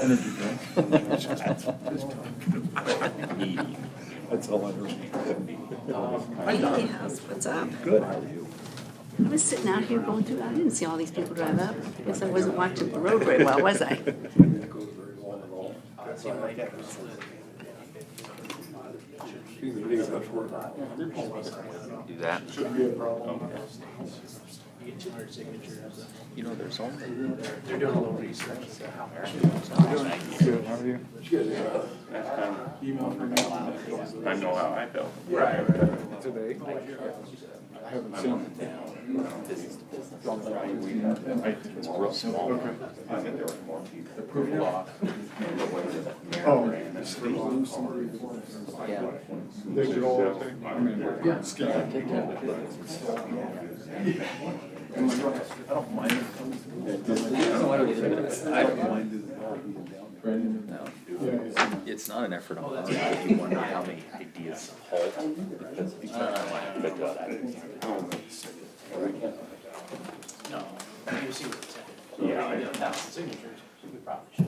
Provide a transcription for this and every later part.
Energy drink. That's all I heard. Hey, house, what's up? Good, how are you? I was sitting out here going through, I didn't see all these people drive up. I guess I wasn't watching the road very well, was I? Do that. You know, there's only. They're doing a little research. Good, how are you? I know how I felt. Today? I haven't seen it. It's real small. Okay. And then there were more people. Approval off. Oh. Digital thing? I mean, scan. I don't mind. I don't mind. No, it's not an effort on my part. You wonder how many ideas halt. No. Yeah, I know. Signatures, we probably should.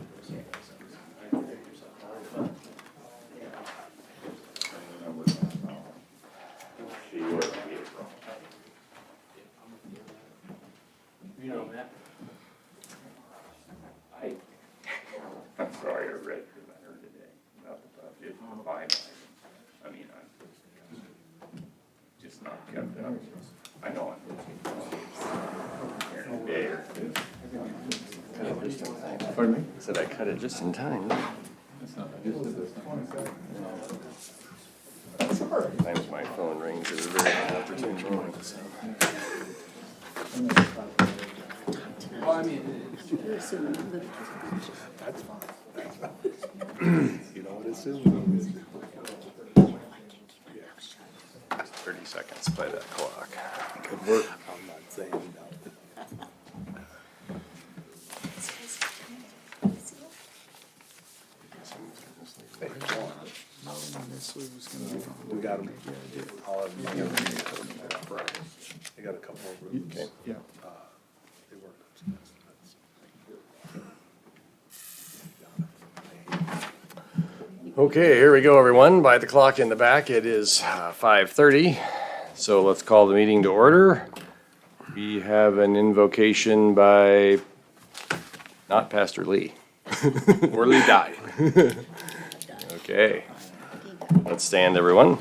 You know, Matt. I'm sorry, I read your letter today about the budget. I mean, I'm just not kept up. I know I'm here today. Pardon me? Said I cut it just in time. That's not, I just did this. Sometimes my phone rings at a very opportune moment. Well, I mean, You're assuming I'm the- That's fine. You know what it is? 30 seconds by that clock. Good work. I'm not saying no. We got them. All of them. I got a couple of rooms. Okay. Yeah. They work upstairs. Okay, here we go, everyone. By the clock in the back, it is 5:30. So let's call the meeting to order. We have an invocation by, not Pastor Lee. Or Lee died. Okay. Let's stand, everyone.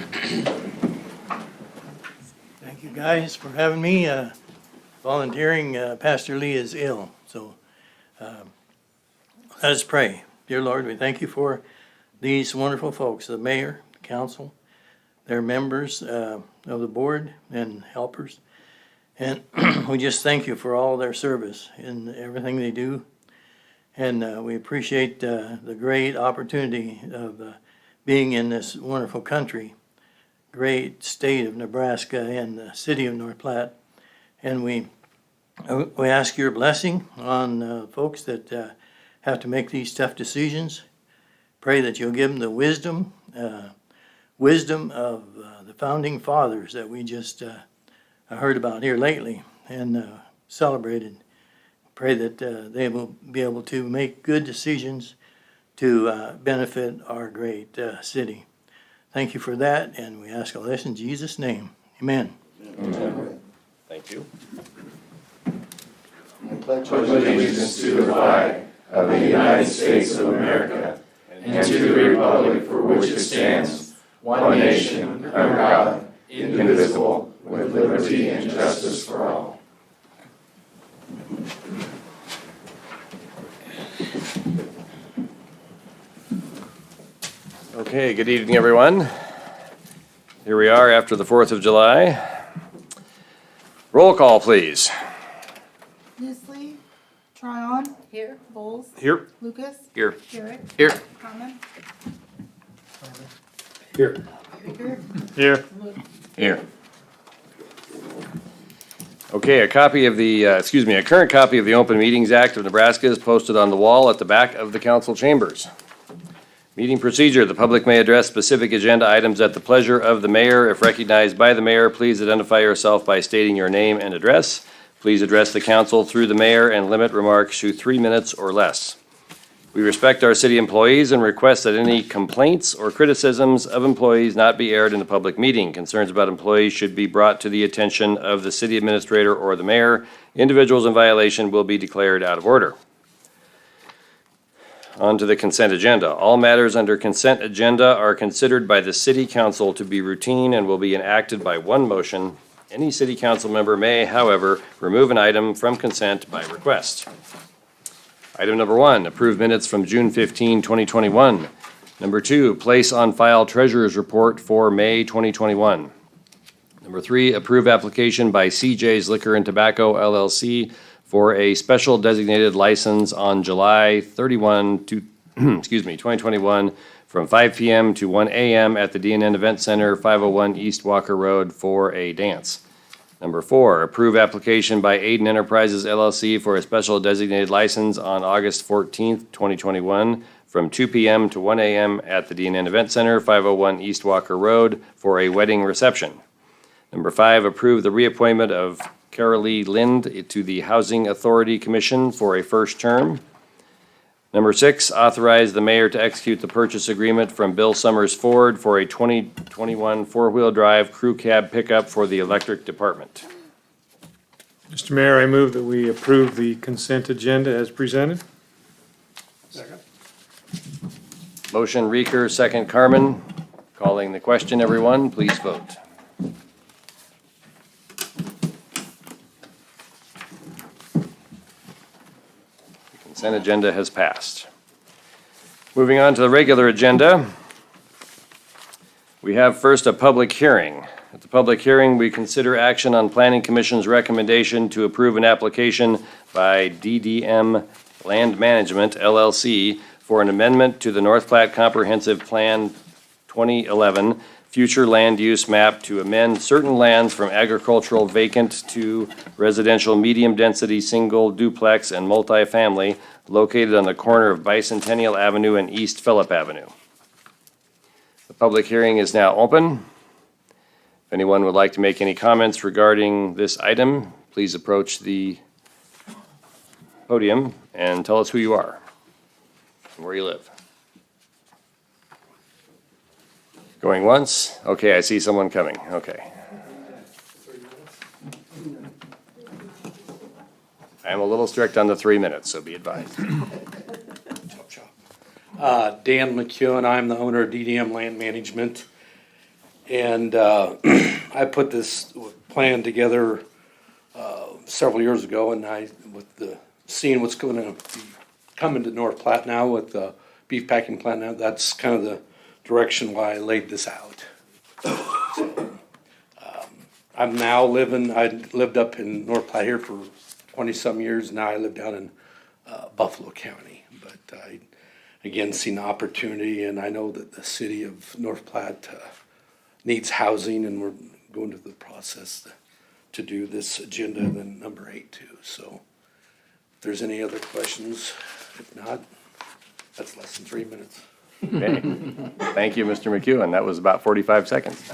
Thank you guys for having me, volunteering. Pastor Lee is ill, so let us pray. Dear Lord, we thank you for these wonderful folks, the mayor, the council, their members of the board and helpers. And we just thank you for all their service in everything they do. And we appreciate the great opportunity of being in this wonderful country, great state of Nebraska and the city of North Platte. And we ask your blessing on folks that have to make these tough decisions. Pray that you'll give them the wisdom of the founding fathers that we just heard about here lately and celebrated. Pray that they will be able to make good decisions to benefit our great city. Thank you for that, and we ask all this in Jesus' name. Amen. Thank you. Pledge allegiance to the flag of the United States of America and to the republic for which it stands, one nation, under God, indivisible, with liberty and justice for all. Okay, good evening, everyone. Here we are after the 4th of July. Roll call, please. Nisley, Tryon. Here. Bowles. Here. Lucas. Here. Garrett. Here. Common. Here. Baker. Here. Here. Okay, a current copy of the Open Meetings Act of Nebraska is posted on the wall at the back of the council chambers. Meeting procedure, the public may address specific agenda items at the pleasure of the mayor. If recognized by the mayor, please identify yourself by stating your name and address. Please address the council through the mayor and limit remarks to 3 minutes or less. We respect our city employees and request that any complaints or criticisms of employees not be aired in a public meeting. Concerns about employees should be brought to the attention of the city administrator or the mayor. Individuals in violation will be declared out of order. On to the consent agenda. All matters under consent agenda are considered by the city council to be routine and will be enacted by one motion. Any city council member may, however, remove an item from consent by request. Item number 1, approve minutes from June 15, 2021. Number 2, place on file treasurer's report for May 2021. Number 3, approve application by CJ's Liquor and Tobacco LLC for a special designated license on July 31, 2021, from 5 p.m. to 1 a.m. at the D&N Event Center, 501 East Walker Road for a dance. Number 4, approve application by Aiden Enterprises LLC for a special designated license on August 14th, 2021, from 2 p.m. to 1 a.m. at the D&N Event Center, 501 East Walker Road for a wedding reception. Number 5, approve the reappointment of Carolee Lind to the Housing Authority Commission for a first term. Number 6, authorize the mayor to execute the purchase agreement from Bill Summers Ford for a 2021 four-wheel drive crew cab pickup for the electric department. Mr. Mayor, I move that we approve the consent agenda as presented. Motion Reeker, second Carmen. Calling the question, everyone, please vote. Consent agenda has passed. Moving on to the regular agenda, we have first a public hearing. At the public hearing, we consider action on Planning Commission's recommendation to approve an application by DDM Land Management LLC for an amendment to the North Platte Comprehensive Plan 2011 future land use map to amend certain lands from agricultural vacant to residential medium-density single duplex and multifamily located on the corner of Bicentennial Avenue and East Phillip Avenue. The public hearing is now open. If anyone would like to make any comments regarding this item, please approach the podium and tell us who you are and where you live. Going once? Okay, I see someone coming. Okay. I am a little strict on the 3 minutes, so be advised. Dan McEwen, I'm the owner of DDM Land Management. And I put this plan together several years ago, and seeing what's going to be coming to North Platte now with the beef packing plant now, that's kind of the direction why I laid this out. So, I'm now I lived up in North Platte here for 20-some years. Now I live down in Buffalo County. But I, again, seen the opportunity, and I know that the city of North Platte needs housing, and we're going through the process to do this agenda, then number 8 too. So if there's any other questions, if not, that's less than 3 minutes. Okay. Thank you, Mr. McEwen. That was about 45 seconds.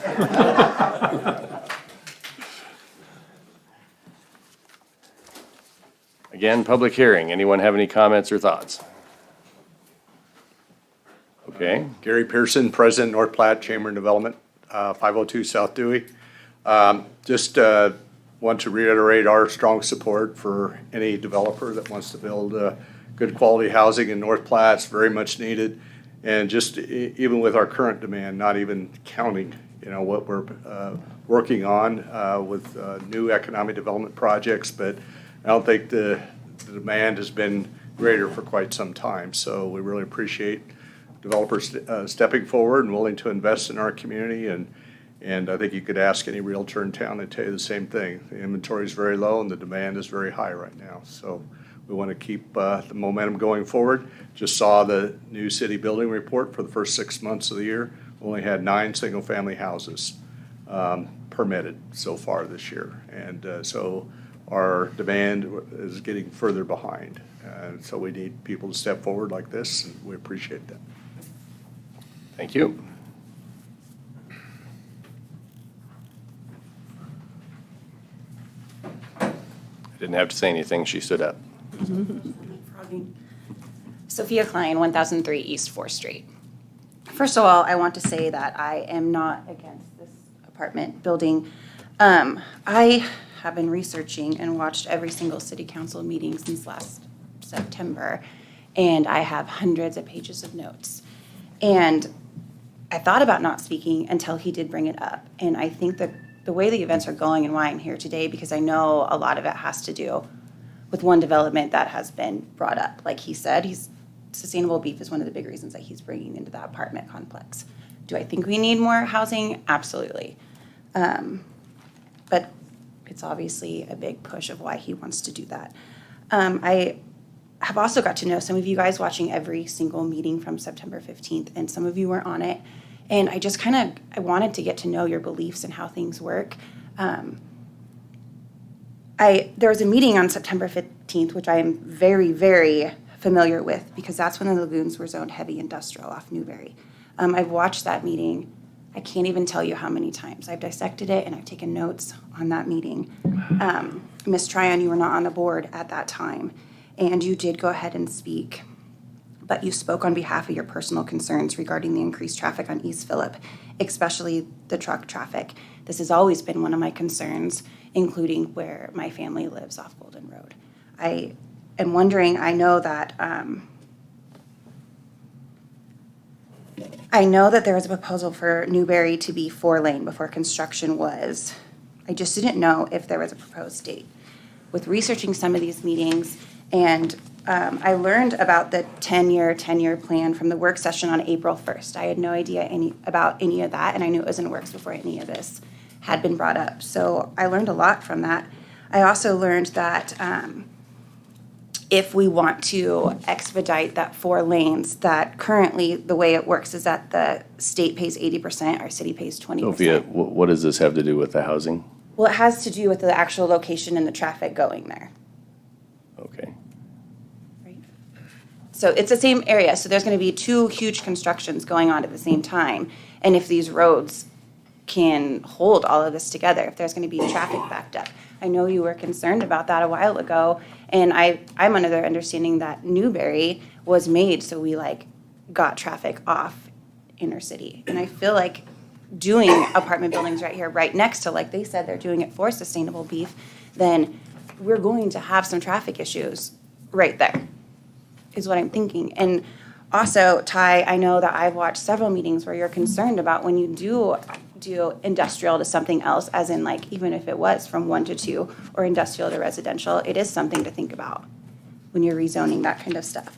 Again, public hearing. Anyone have any comments or thoughts? Okay. Gary Pearson, President, North Platte Chamber and Development, 502 South Dewey. Just want to reiterate our strong support for any developer that wants to build good quality housing in North Platte. It's very much needed. And just even with our current demand, not even counting, what we're working on with new economic development projects, but I don't think the demand has been greater for quite some time. So we really appreciate developers stepping forward and willing to invest in our community. And I think you could ask any realtor in town, they'd tell you the same thing. The inventory is very low and the demand is very high right now. So we want to keep the momentum going forward. Just saw the new city building report for the first 6 months of the year. We only had 9 single-family houses permitted so far this year. And so our demand is getting further behind. And so we need people to step forward like this, and we appreciate that. Thank you. Didn't have to say anything, she stood up. Sophia Klein, 1003 East 4th Street. First of all, I want to say that I am not against this apartment building. I have been researching and watched every single city council meeting since last September, and I have hundreds of pages of notes. And I thought about not speaking until he did bring it up. And I think that the way the events are going and why I'm here today, because I know a lot of it has to do with one development that has been brought up. Like he said, sustainable beef is one of the big reasons that he's bringing into that apartment complex. Do I think we need more housing? Absolutely. But it's obviously a big push of why he wants to do that. I have also got to know some of you guys watching every single meeting from September 15th, and some of you were on it. And I just I wanted to get to know your beliefs and how things work. There was a meeting on September 15th, which I am very, very familiar with, because that's when the lagoons were zoned heavy industrial off Newberry. I've watched that meeting. I can't even tell you how many times. I've dissected it and I've taken notes on that meeting. Ms. Tryon, you were not on the board at that time, and you did go ahead and speak, but you spoke on behalf of your personal concerns regarding the increased traffic on East Phillip, especially the truck traffic. This has always been one of my concerns, including where my family lives off Golden Road. I am wondering, I know that there was a proposal for Newberry to be 4-lane before construction was. I just didn't know if there was a proposed date. With researching some of these meetings, and I learned about the 10-year plan from the work session on April 1st. I had no idea about any of that, and I knew it was in the works before any of this had been brought up. So I learned a lot from that. I also learned that if we want to expedite that 4 lanes, that currently the way it works is that the state pays 80%, our city pays 20%. Sophia, what does this have to do with the housing? Well, it has to do with the actual location and the traffic going there. Okay. So it's the same area, so there's going to be 2 huge constructions going on at the same time. And if these roads can hold all of this together, if there's going to be traffic backed up. I know you were concerned about that a while ago, and I'm under the understanding that Newberry was made so we got traffic off inner city. And I feel like doing apartment buildings right here, right next to, like they said, they're doing it for sustainable beef, then we're going to have some traffic issues right there, is what I'm thinking. And also, Ty, I know that I've watched several meetings where you're concerned about when you do industrial to something else, as in even if it was from 1 to 2 or industrial to residential, it is something to think about when you're rezoning that kind of stuff.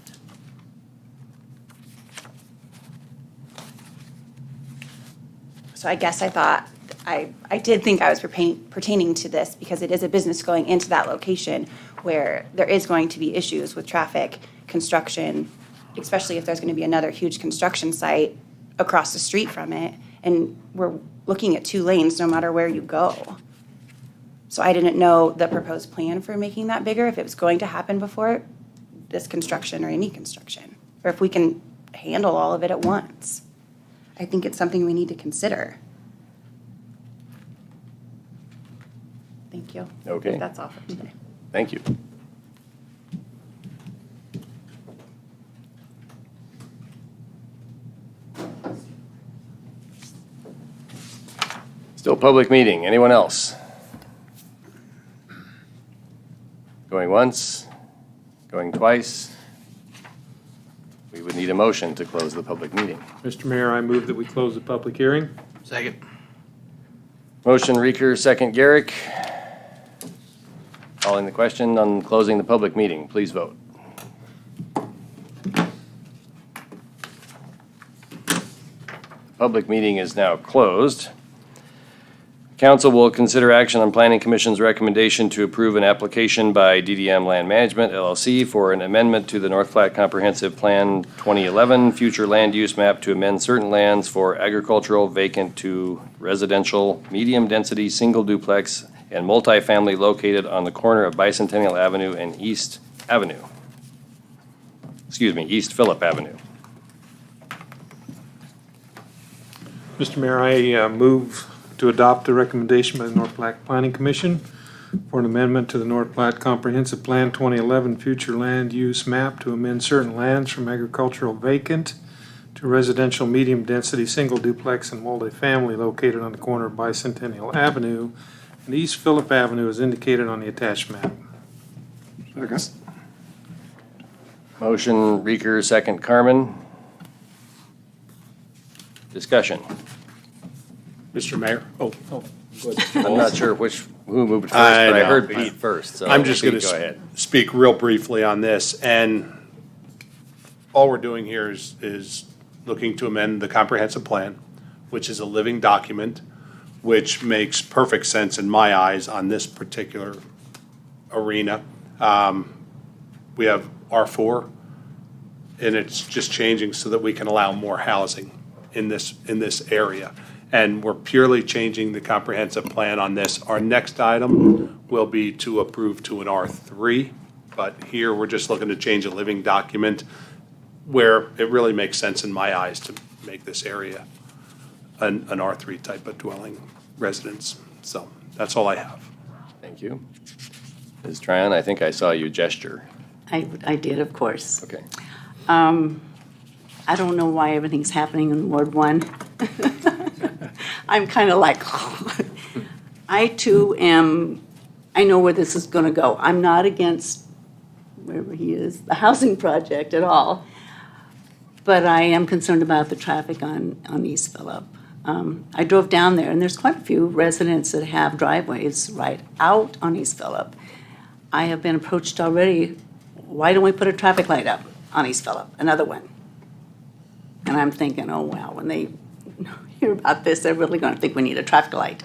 So I guess I thought, I did think I was pertaining to this because it is a business going into that location where there is going to be issues with traffic, construction, especially if there's going to be another huge construction site across the street from it. And we're looking at 2 lanes no matter where you go. So I didn't know the proposed plan for making that bigger, if it was going to happen before this construction or any construction, or if we can handle all of it at once. I think it's something we need to consider. Thank you. Okay. That's all for today. Thank you. Still public meeting. Anyone else? Going once? Going twice? We would need a motion to close the public meeting. Mr. Mayor, I move that we close the public hearing. Second. Motion Reeker, second Garrick. Calling the question on closing the public meeting. Please vote. Public meeting is now closed. Council will consider action on Planning Commission's recommendation to approve an application by DDM Land Management LLC for an amendment to the North Platte Comprehensive Plan 2011 future land use map to amend certain lands for agricultural vacant to residential, medium-density, single duplex, and multifamily located on the corner of Bicentennial Avenue and East Avenue. East Phillip Avenue. Mr. Mayor, I move to adopt the recommendation by the North Platte Planning Commission for an amendment to the North Platte Comprehensive Plan 2011 Future Land Use Map to amend certain lands from agricultural vacant to residential medium-density single duplex and multifamily located on the corner of Bicentennial Avenue and East Phillip Avenue as indicated on the attached map. Motion Reeker, second Carmen. Discussion. Mr. Mayor? I'm not sure who moved first, I but I know. heard Pete first, so I'm just Pete, going go ahead. to speak real briefly on this, and all we're doing here is looking to amend the comprehensive plan, which is a living document, which makes perfect sense in my eyes on this particular arena. We have R4, and it's just changing so that we can allow more housing in this area. And we're purely changing the comprehensive plan on this. Our next item will be to approve to an R3, but here we're just looking to change a living document where it really makes sense in my eyes to make this area an R3 type of dwelling residence. So that's all I have. Thank you. Ms. Tran, I think I saw you gesture. I did, of course. Okay. I don't know why everything's happening in Ward 1. I'm kind of like, I too I know where this is going to go. I'm not against, wherever he is, the housing project at all, but I am concerned about the traffic on East Phillip. I drove down there, and there's quite a few residents that have driveways right out on East Phillip. I have been approached already, why don't we put a traffic light up on East Phillip, another one? And I'm thinking, oh, wow, when they hear about this, they're really going to think we need a traffic light.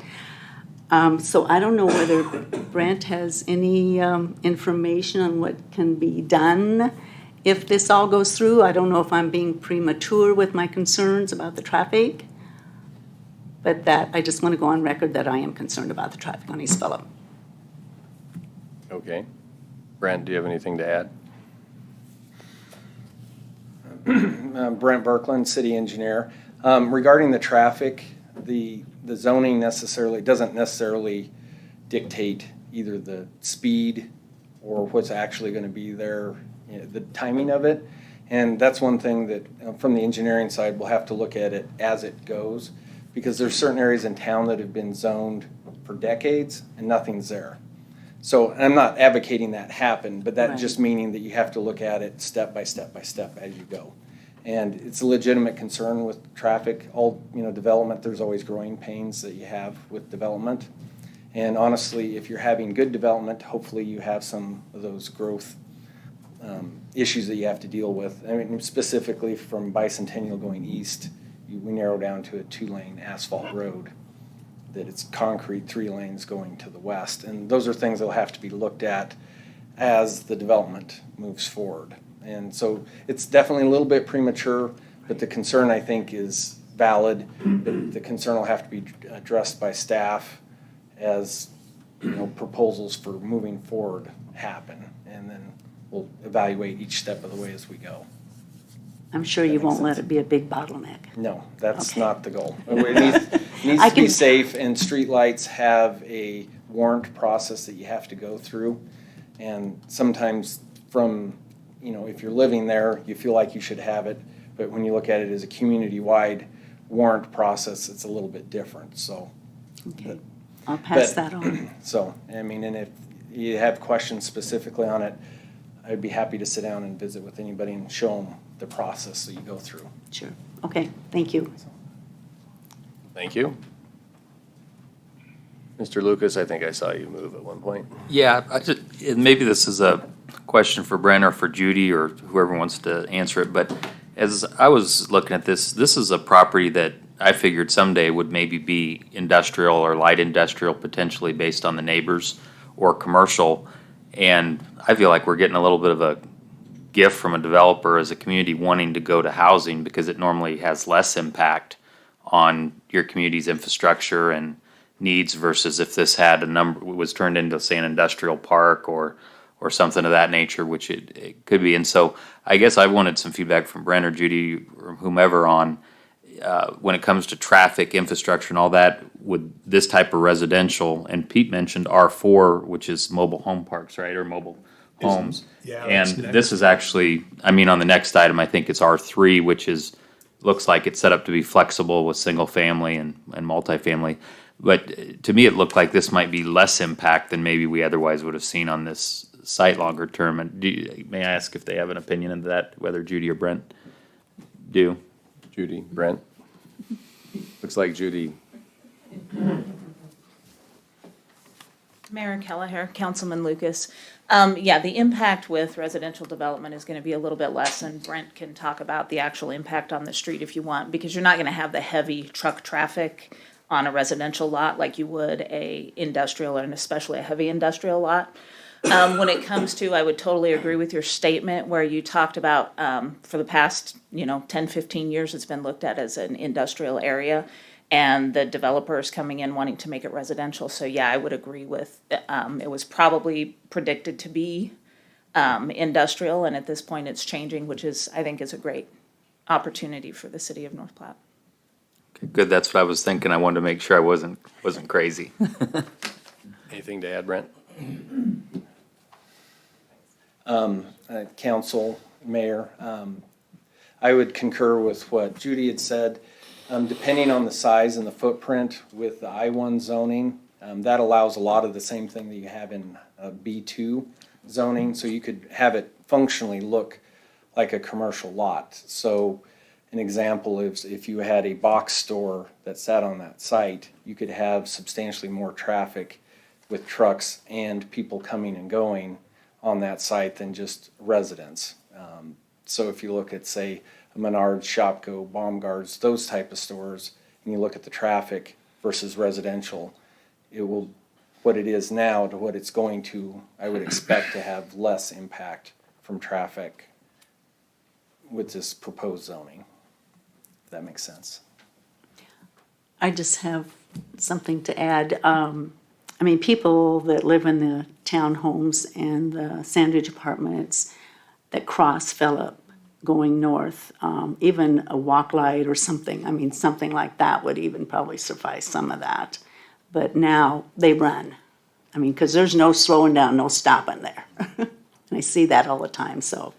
So I don't know whether Brent has any information on what can be done if this all goes through. I don't know if I'm being premature with my concerns about the traffic, but that I just want to go on record that I am concerned about the traffic on East Phillip. Okay. Brent, do you have anything to add? Brent Berkland, city engineer. Regarding the traffic, the zoning doesn't necessarily dictate either the speed or what's actually going to be there, the timing of it. And that's one thing that, from the engineering side, we'll have to look at it as it goes, because there's certain areas in town that have been zoned for decades and nothing's there. So I'm not advocating that happen, but that Right. just meaning that you have to look at it step by step by step as you go. And it's a legitimate concern with traffic. All, development, there's always growing pains that you have with development. And honestly, if you're having good development, hopefully you have some of those growth issues that you have to deal with. I mean, specifically from Bicentennial going east, we narrow down to a 2-lane asphalt road, that it's concrete 3 lanes going to the west. And those are things that will have to be looked at as the development moves forward. And so it's definitely a little bit premature, but the concern, I think, is valid. But the concern will have to be addressed by staff as, proposals for moving forward happen. And then we'll evaluate each step of the way as we go. I'm sure you won't let it be a big bottleneck. No, that's Okay. not the goal. It needs to be safe, and streetlights have a warrant process that you have to go through. And sometimes if you're living there, you feel like you should have it, but when you look at it as a community-wide warrant process, it's a little bit different, so. Okay, I'll pass but- that on. So, and if you have questions specifically on it, I'd be happy to sit down and visit with anybody and show them the process that you go through. Sure. Okay, thank you. Thank you. Mr. Lucas, I think I saw you move at one point. Yeah, and maybe this is a question for Brent or for Judy or whoever wants to answer it, but as I was looking at this is a property that I figured someday would maybe be industrial or light industrial, potentially based on the neighbors, or commercial. And I feel like we're getting a little bit of a gift from a developer as a community wanting to go to housing, because it normally has less impact on your community's infrastructure and needs versus if this had was turned into, say, an industrial park or something of that nature, which it could be. And so I guess I wanted some feedback from Brent or Judy or whomever on, when it comes to traffic, infrastructure and all that, with this type of residential, and Pete mentioned R4, which is mobile home parks, right, or mobile homes. yeah, And that's next. this is actually, I mean, on the next item, I think it's R3, which is, looks like it's set up to be flexible with single family and multifamily. But to me, it looked like this might be less impact than maybe we otherwise would have seen on this site longer term. And may I ask if they have an opinion into that, whether Judy or Brent do? Judy, Brent? Looks like Judy. Mayor Kelleher, Councilman Lucas. Yeah, the impact with residential development is gonna be a little bit less, and Brent can talk about the actual impact on the street if you want, because you're not gonna have the heavy truck traffic on a residential lot like you would a industrial, and especially a heavy industrial lot. When it comes to, I would totally agree with your statement where you talked about, for the past, 10, 15 years, it's been looked at as an industrial area. And the developers coming in wanting to make it residential. So yeah, I would agree with, it was probably predicted to be, industrial. And at this point it's changing, which is, I think is a great opportunity for the city of North Platte. Good, that's what I was thinking. I wanted to make sure I wasn't crazy. Anything to add, Brent? Council, Mayor, I would concur with what Judy had said. Depending on the size and the footprint with the I-1 zoning, that allows a lot of the same thing that you have in B2 zoning. So you could have it functionally look like a commercial lot. So an example is if you had a box store that sat on that site, you could have substantially more traffic with trucks and people coming and going on that site than just residents. So if you look at, say, a Menards, Shopko, Baumgart's, those type of stores, and you look at the traffic versus residential, it will, what it is now to what it's going to, I would expect to have less impact from traffic with this proposed zoning, if that makes sense. I just have something to add. I mean, people that live in the townhomes and the Sandwich apartments that cross Phillip going north, even a walk light or something, I mean, something like that would even probably suffice some of that. But now they run. I mean, because there's no slowing down, no stopping there. And I see that all the time, so.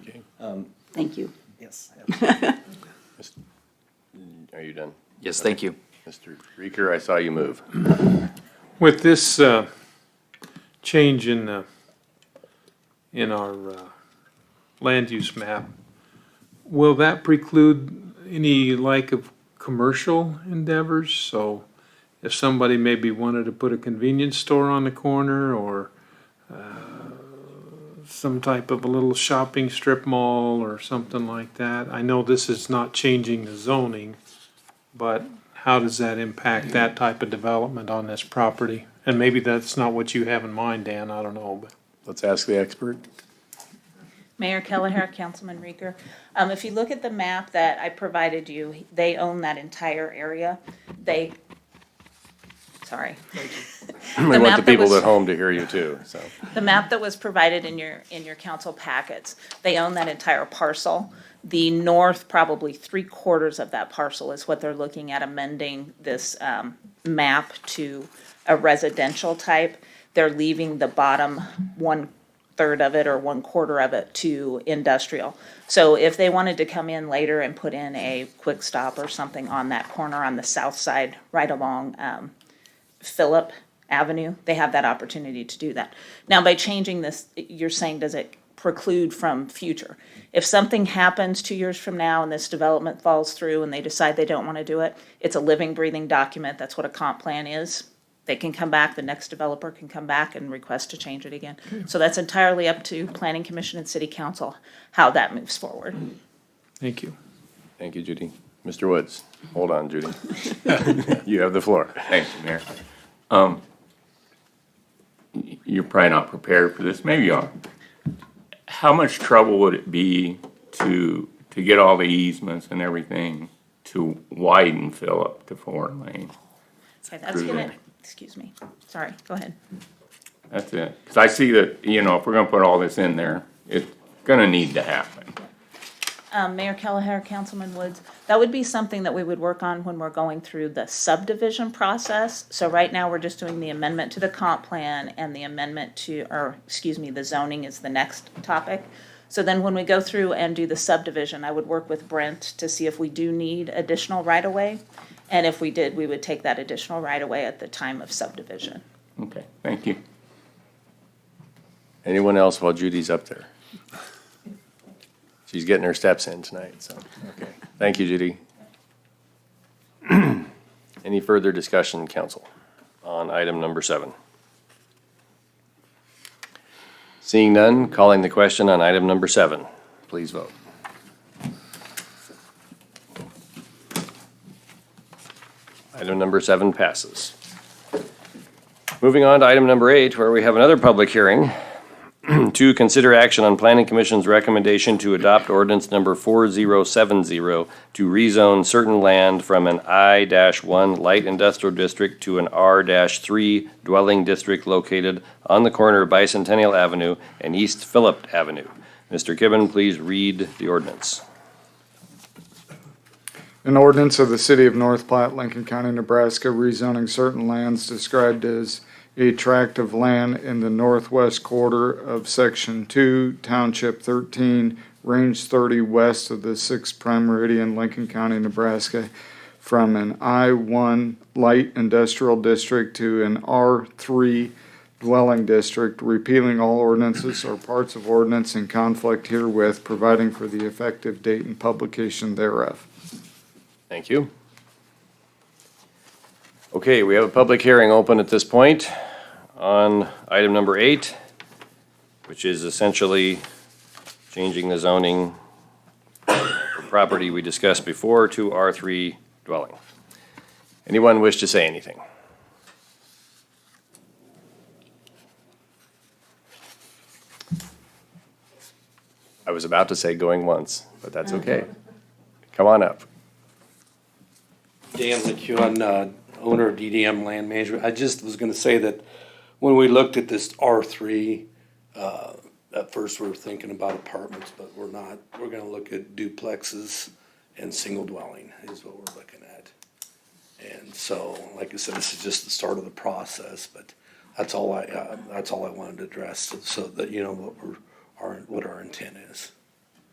Okay. Thank you. Yes. Are you done? Yes, thank you. Mr. Reeker, I saw you move. With this change in our land use map, will that preclude any like of commercial endeavors? So if somebody maybe wanted to put a convenience store on the corner or some type of a little shopping strip mall or something like that, I know this is not changing the zoning, but how does that impact that type of development on this property? And maybe that's not what you have in mind, Dan, I don't know, but. Let's ask the expert. Mayor Kelleher, Councilman Reeker. If you look at the map that I provided you, they own that entire area. Sorry. We The want map the that people was- at home to hear you too, so. The map that was provided in your council packets, they own that entire parcel. The north, probably 3/4 of that parcel is what they're looking at amending this map to a residential type. They're leaving the bottom 1/3 of it or 1/4 of it to industrial. So if they wanted to come in later and put in a quick stop or something on that corner on the south side, right along Phillip Avenue, they have that opportunity to do that. Now, by changing this, you're saying, does it preclude from future? If something happens 2 years from now and this development falls through and they decide they don't want to do it, it's a living, breathing document. That's what a comp plan is. They can come back, the next developer can come back and request to change it again. So that's entirely up to Planning Commission and City Council, how that moves forward. Thank you. Thank you, Judy. Mr. Woods, hold on, Judy. You have the floor. Thank you, Mayor. You're probably not prepared for this, maybe you are. How much trouble would it be to get all the easements and everything to widen Phillip to 4 lane? Okay, that's gonna, excuse me, sorry, go ahead. That's it. Because I see that, if we're gonna put all this in there, it's gonna need to happen. Mayor Kelleher, Councilman Woods, that would be something that we would work on when we're going through the subdivision process. So right now, we're just doing the amendment to the comp plan and the amendment to, or excuse me, the zoning is the next topic. So then when we go through and do the subdivision, I would work with Brent to see if we do need additional right-of-way. And if we did, we would take that additional right-of-way at the time of subdivision. Okay, thank you. Anyone else while Judy's up there? She's getting her steps in tonight, so, okay. Thank you, Judy. Any further discussion, council, on item number 7? Seeing none, calling the question on item number 7. Please vote. Item number 7 passes. Moving on to item number 8, where we have another public hearing. To consider action on Planning Commission's recommendation to adopt ordinance number 4070 to rezone certain land from an I-1 light industrial district to an R-3 dwelling district located on the corner of Bicentennial Avenue and East Phillip Avenue. Mr. Kibben, please read the ordinance. An ordinance of the City of North Platte, Lincoln County, Nebraska, rezoning certain lands described as a tract of land in the northwest quarter of Section 2, Township 13, Range 30, west of the 6th prime meridian, Lincoln County, Nebraska, from an I-1 light industrial district to an R-3 dwelling district, repealing all ordinances or parts of ordinance in conflict herewith, providing for the effective date and publication thereof. Thank you. Okay, we have a public hearing open at this point on item number 8, which is essentially changing the zoning for property we discussed before to R3 dwelling. Anyone wish to say anything? I was about to say going once, but that's okay. Come on up. Dan McEwen, owner of DDM Land Management. I just was gonna say that when we looked at this R3, at first we were thinking about apartments, but we're not. We're gonna look at duplexes and single dwelling is what we're looking at. And so, like I said, this is just the start of the process, but that's all I wanted to address, so that you know what our intent is.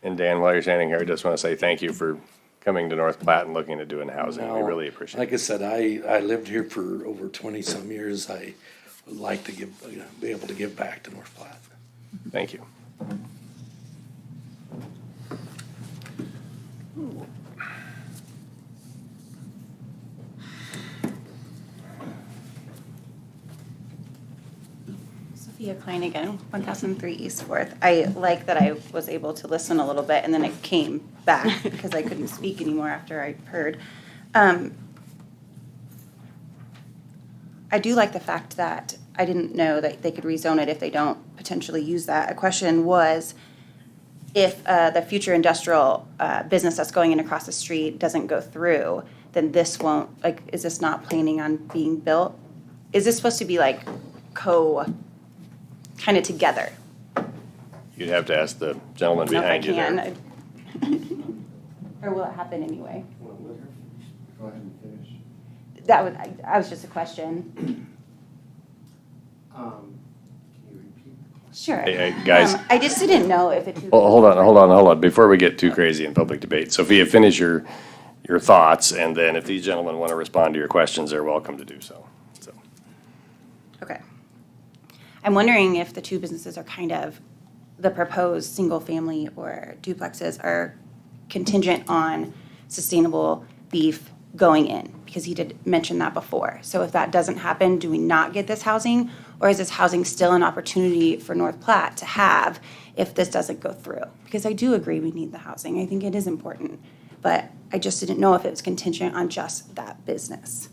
And Dan, while you're standing here, I just want to say thank you for coming to North Platte and looking at doing housing. We really appreciate it. Like I said, I lived here for over 20-some years. I would like to be able to give back to North Platte. Thank you. Sophia Klein again, 1003 East Fourth. I like that I was able to listen a little bit and then I came back because I couldn't speak anymore after I heard. I do like the fact that I didn't know that they could rezone it if they don't potentially use that. A question was if the future industrial business that's going in across the street doesn't go through, then this won't, like, is this not planning on being built? Is this supposed to be like kind of together? You'd have to ask the gentleman behind you there. No, I can. Or will it happen anyway? Go ahead and finish. That was, I was just a question. Can you repeat? Sure. Hey, guys. I just didn't know if it. Well, hold on. Before we get too crazy in public debate, Sophia, finish your thoughts, and then if these gentlemen want to respond to your questions, they're welcome to do so. Okay. I'm wondering if the two businesses are kind of, the proposed single-family or duplexes are contingent on sustainable beef going in, because he did mention that before. So if that doesn't happen, do we not get this housing? Or is this housing still an opportunity for North Platte to have if this doesn't go through? Because I do agree we need the housing. I think it is important. But I just didn't know if it was contingent on just that business.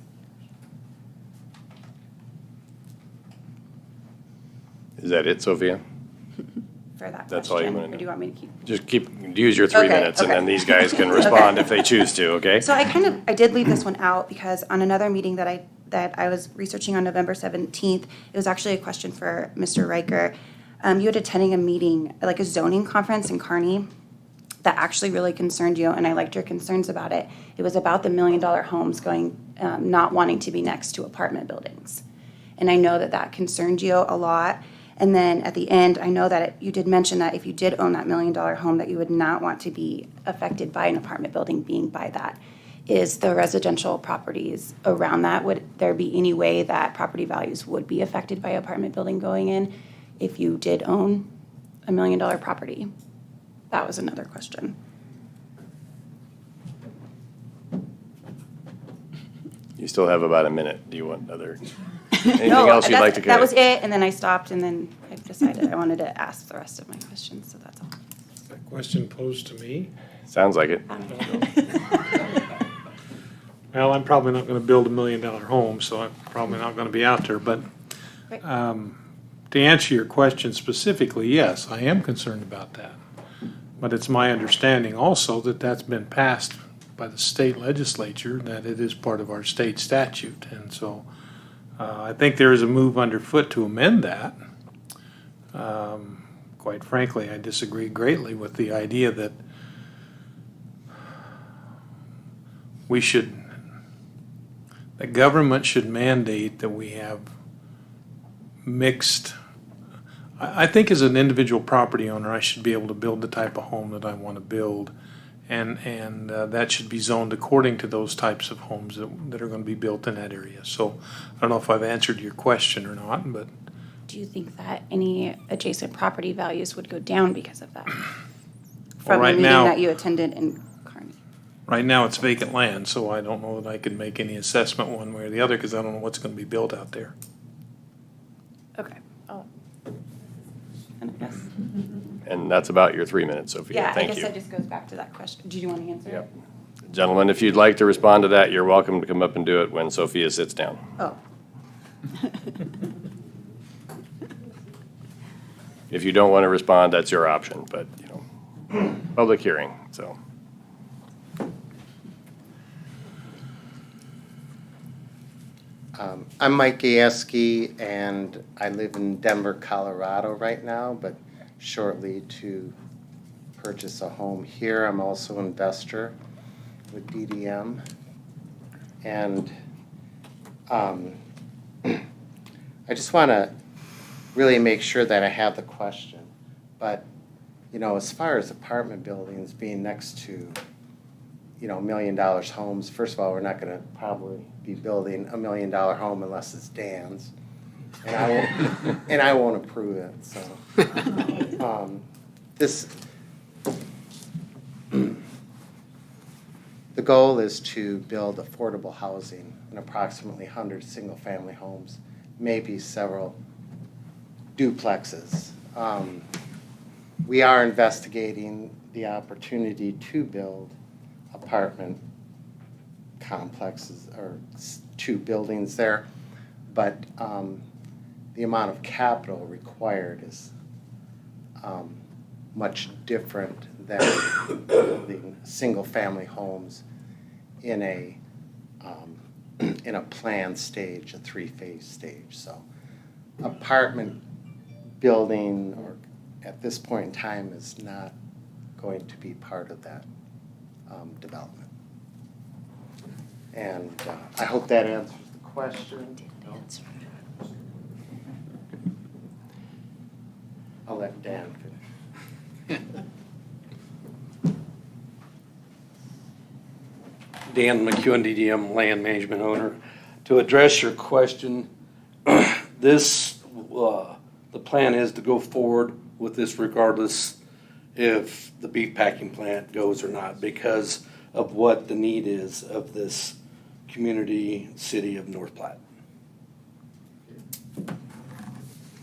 Is that it, Sophia? For that That's all you question, wanna or know. do you want me to keep? Just use your 3 Okay, minutes, and okay. then these guys can respond if they choose to, okay? So I did leave this one out because on another meeting that I was researching on November 17th, it was actually a question for Mr. Riker. You had attending a meeting, like a zoning conference in Kearney that actually really concerned you, and I liked your concerns about it. It was about the $1 million homes going, not wanting to be next to apartment buildings. And I know that that concerned you a lot. And then at the end, I know that you did mention that if you did own that $1 million home, that you would not want to be affected by an apartment building being by that. Is the residential properties around that, would there be any way that property values would be affected by apartment building going in if you did own a $1 million property? That was another question. You still have about a minute. Do you want anything No, else you'd like to that was cover? it, and then I stopped, and then I decided I wanted to ask the rest of my questions, so that's all. That question posed to me. Sounds like it. Well, I'm probably not gonna build $1 million home, so I'm probably not gonna be out there, but, Right. to answer your question specifically, yes, I am concerned about that. But it's my understanding also that that's been passed by the state legislature, that it is part of our state statute, and so, I think there is a move underfoot to amend that. Quite frankly, I disagree greatly with the idea that the government should mandate that we have mixed. I think as an individual property owner, I should be able to build the type of home that I want to build. And that should be zoned according to those types of homes that are going to be built in that area. So I don't know if I've answered your question or not, but. Do you think that any adjacent property values would go down because of that? Well, From the right meeting now- that you attended in Kearney? Right now, it's vacant land, so I don't know that I could make any assessment one way or the other because I don't know what's going to be built out there. Okay. Oh. And I guess, And that's about your 3 minutes, Sophia. yeah, I Thank guess you. that just goes back to that question. Did you want to answer Yep. it? Gentlemen, if you'd like to respond to that, you're welcome to come up and do it when Sophia sits down. Oh. If you don't want to respond, that's your option, but, public hearing, so. I'm Mike Gieske, and I live in Denver, Colorado right now, but shortly to purchase a home here. I'm also an investor with DDM. And I just want to really make sure that I have the question. But, as far as apartment buildings being next to, $1 million homes, first of all, we're not going to probably be building $1 million home unless it's Dan's. And I won't approve it, so. The goal is to build affordable housing in approximately 100 single-family homes, maybe several duplexes. We are investigating the opportunity to build apartment complexes or 2 buildings there, but the amount of capital required is much different than building single-family homes in a planned stage, a 3-phase stage. So apartment building, or at this point in time, is not going to be part of that development. And I hope that answers the question. I'll let Dan finish. Dan McEwen, DDM Land Management Owner. To address your question, the plan is to go forward with this regardless if the beef packing plant goes or not, because of what the need is of this community city of North Platte.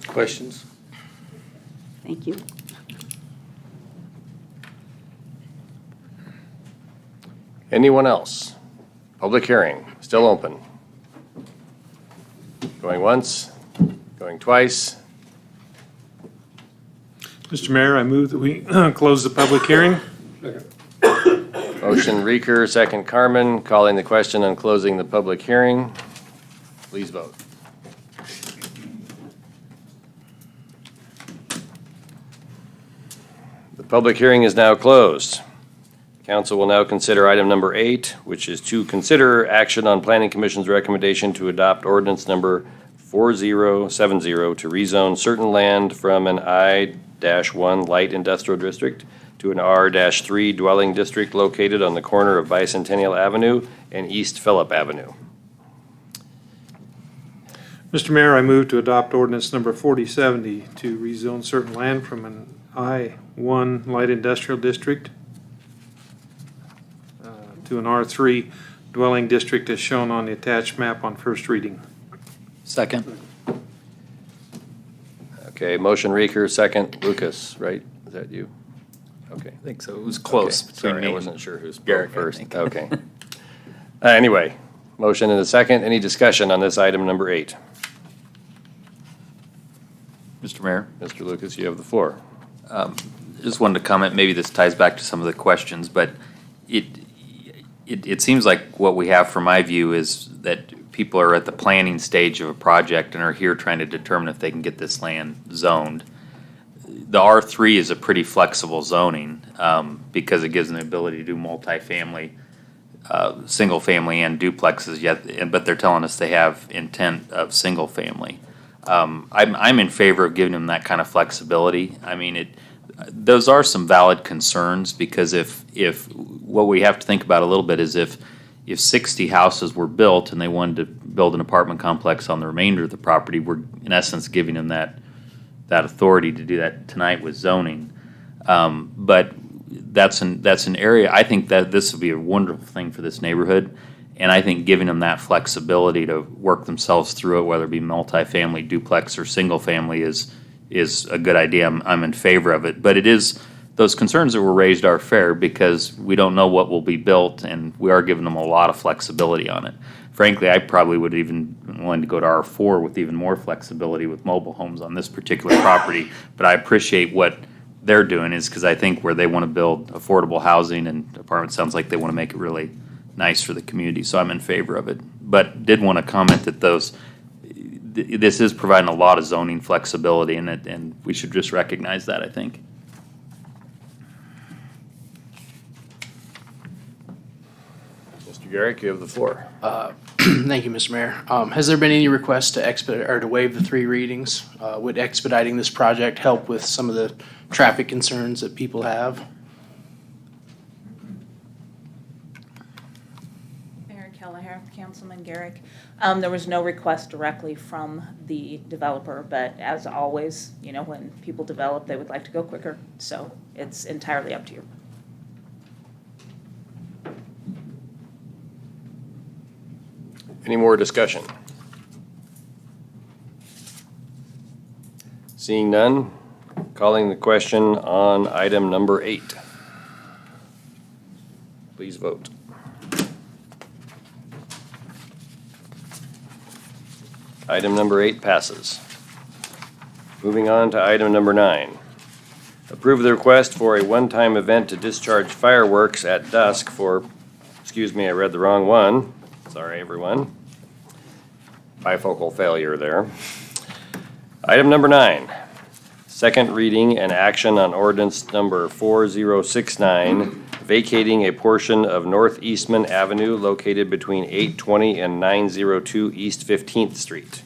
Questions? Thank you. Anyone else? Public hearing, still open. Going once, going twice. Mr. Mayor, I move that we close the public hearing. Motion Reeker, second Carmen, calling the question on closing the public hearing. Please vote. The public hearing is now closed. Council will now consider item number 8, which is to consider action on Planning Commission's recommendation to adopt ordinance number 4070 to rezone certain land from an I-1 light industrial district to an R-3 dwelling district located on the corner of Bicentennial Avenue and East Phillip Avenue. Mr. Mayor, I move to adopt ordinance number 4070 to rezone certain land from an I-1 light industrial district to an R3 dwelling district as shown on the attached map on first reading. Second. Okay, motion Reeker, second Lucas, right? Is that you? Okay. I think so. It was close Okay, between sorry, me I and wasn't sure who spoke Garrick, I first. think. Okay. Anyway, motion and a second. Any discussion on this item number 8? Mr. Mayor, Mr. Lucas, you have the floor. just wanted to comment, maybe this ties back to some of the questions, but it seems like what we have from my view is that people are at the planning stage of a project and are here trying to determine if they can get this land zoned. The R3 is a pretty flexible zoning, because it gives them the ability to do multifamily, single family and duplexes, but they're telling us they have intent of single family. I'm in favor of giving them that kind of flexibility. I mean, those are some valid concerns, because if what we have to think about a little bit is if 60 houses were built and they wanted to build an apartment complex on the remainder of the property, we're in essence giving them that authority to do that tonight with zoning. But that's an area, I think that this would be a wonderful thing for this neighborhood. And I think giving them that flexibility to work themselves through it, whether it be multifamily, duplex, or single family, is a good idea. I'm in favor of it. But it is, those concerns that were raised are fair, because we don't know what will be built, and we are giving them a lot of flexibility on it. Frankly, I probably would even been willing to go to R4 with even more flexibility with mobile homes on this particular property. But I appreciate what they're doing, is because I think where they want to build affordable housing and apartments, sounds like they want to make it really nice for the community, so I'm in favor of it. But did want to comment that this is providing a lot of zoning flexibility, and we should just recognize that, I think. Mr. Garrick, you have the floor. Thank you, Mr. Mayor. Has there been any request to expedite or to waive the 3 readings? Would expediting this project help with some of the traffic concerns that people have? Councilman Garrick. There was no request directly from the developer, but as always, when people develop, they would like to go quicker. So it's entirely up to you. Any more discussion? Seeing none, calling the question on item number 8. Please vote. Item number 8 passes. Moving on to item number 9. Approve the request for a one-time event to discharge fireworks at dusk for, excuse me, I read the wrong one. Sorry, everyone. Bifocal failure there. Item number 9. Second reading and action on ordinance number 4069, vacating a portion of North Eastman Avenue located between 820 and 902 East 15th Street.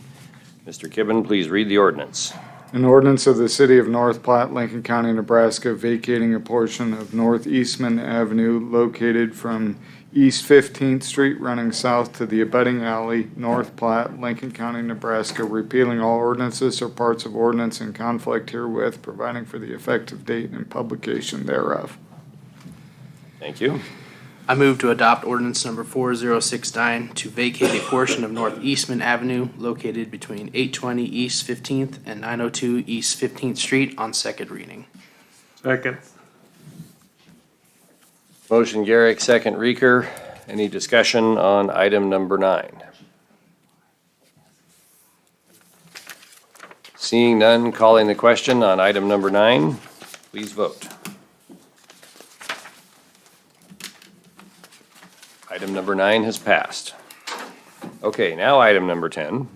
Mr. Kibben, please read the ordinance. An ordinance of the City of North Platte, Lincoln County, Nebraska, vacating a portion of North Eastman Avenue located from East 15th Street running south to the abutting alley, North Platte, Lincoln County, Nebraska, repealing all ordinances or parts of ordinance in conflict herewith, providing for the effective date and publication thereof. Thank you. I move to adopt ordinance number 4069 to vacate a portion of North Eastman Avenue located between 820 East 15th and 902 East 15th Street on second reading. Second. Motion Garrick, second Reeker. Any discussion on item number 9? Seeing none, calling the question on item number 9, please vote. Item number 9 has passed. Okay, now item number 10.